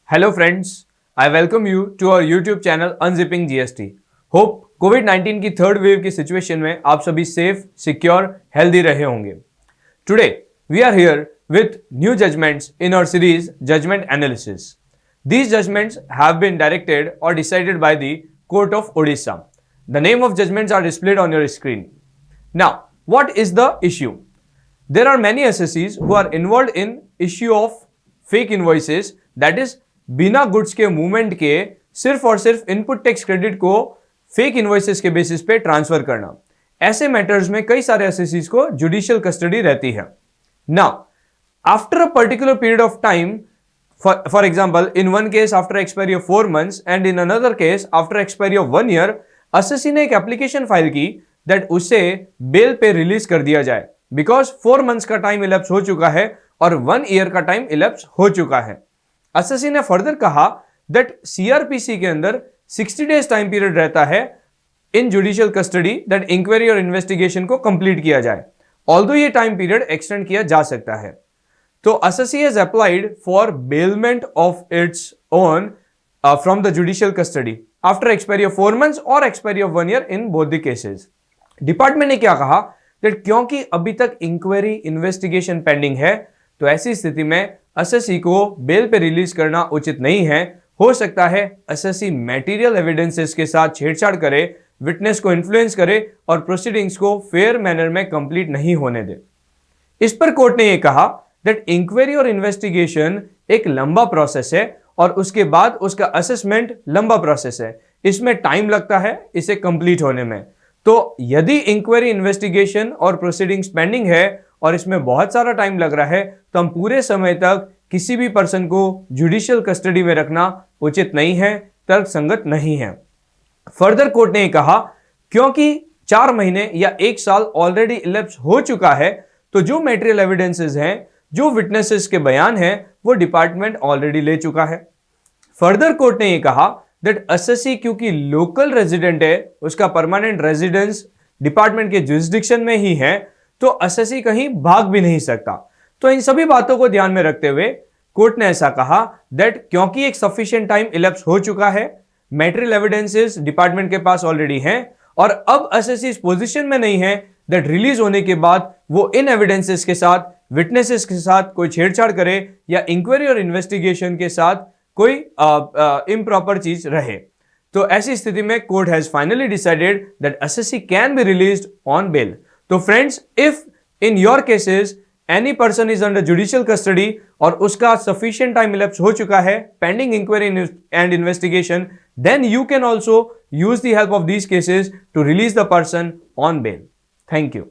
Hello friends, I welcome you to our YouTube channel Unzipping GST. Hope कोविड-19 की third wave की situation में आप सभी सेफ, सिक्योर, हेल्दी रहे होंगे. Today we are here with new judgments in our series Judgment Analysis. These judgments have been directed or decided by the Court of Odisha. The name of judgments are displayed on your screen. Now, what is the issue? There are many SSCs who are involved in issue of fake invoices, that is बिना goods के movement के सिर्फ और सिर्फ input tax credit को fake invoices के basis पे transfer करना. ऐसे मैटर्स में कई सारे एसएससीज को जुडिशियल कस्टडी रहती है. Now after a particular period of time, for example in one case after expiry of 4 months and in another case after expiry of 1 year, SSC ने एक एप्लीकेशन फाइल की दैट उसे बेल पे release कर दिया जाए बिकॉज 4 months का time elapse हो चुका है और 1 year का टाइम इलेप्स हो चुका है. एसएससी ने फर्दर कहा दैट सीआरपीसी के अंदर 60 days टाइम पीरियड रहता है in judicial custody that inquiry और इन्वेस्टिगेशन को कंप्लीट किया जाए, ऑल्दो ये टाइम पीरियड एक्सटेंड किया जा सकता है. तो SSC has applied for bailment of its own from the judicial custody after expiry of 4 months और expiry of 1 year in both the cases. Department ने क्या कहा दैट क्योंकि अभी तक इंक्वायरी इन्वेस्टिगेशन पेंडिंग है तो ऐसी स्थिति में एसएससी को बेल पे रिलीज करना उचित नहीं है. हो सकता है एसएससी मटेरियल एविडेंसेस के साथ छेड़छाड़ करे, विटनेस को इन्फ्लुएंस करे और प्रोसीडिंग्स को फेयर मैनर में कंप्लीट नहीं होने दे. इस पर कोर्ट ने यह कहा दैट इंक्वायरी और इन्वेस्टिगेशन एक लंबा प्रोसेस है और उसके बाद उसका असेसमेंट लंबा प्रोसेस है. इसमें टाइम लगता है इसे कंप्लीट होने में. तो यदि इंक्वायरी, इन्वेस्टिगेशन और प्रोसीडिंग्स पेंडिंग है और इसमें बहुत सारा टाइम लग रहा है तो हम पूरे समय तक किसी भी पर्सन को जुडिशियल कस्टडी में रखना उचित नहीं है, तर्कसंगत नहीं है. फर्दर कोर्ट ने कहा क्योंकि 4 महीने या 1 साल ऑलरेडी इलेप्स हो चुका है तो जो मटेरियल एविडेंसेस हैं, जो विटनेसेस के बयान हैं, वो डिपार्टमेंट ऑलरेडी ले चुका है. फर्दर कोर्ट ने यह कहा दैट एसएससी क्योंकि लोकल रेजिडेंट है, उसका परमानेंट रेजिडेंस डिपार्टमेंट के जुरिसडिक्शन में ही है, तो एसएससी कहीं भाग भी नहीं सकता. तो इन सभी बातों को ध्यान में रखते हुए कोर्ट ने ऐसा कहा दैट क्योंकि एक सफिशिएंट टाइम इलेप्स हो चुका है, मटेरियल एविडेंसेस डिपार्टमेंट के पास ऑलरेडी हैं और अब एसएससी इस पोजीशन में नहीं है दैट रिलीज होने के बाद वो इन एविडेंसेस के साथ, विटनेसेस के साथ कोई छेड़छाड़ करे या इंक्वायरी और इन्वेस्टिगेशन के साथ कोई इम्प्रॉपर चीज रहे. तो ऐसी स्थिति में court has finally decided that SSC can be released on bail. तो friends, if in your cases any person is under judicial custody और उसका सफिशिएंट टाइम इलेप्स हो चुका है pending inquiry and investigation, then you can also use the help of these cases to release the person on bail. Thank you.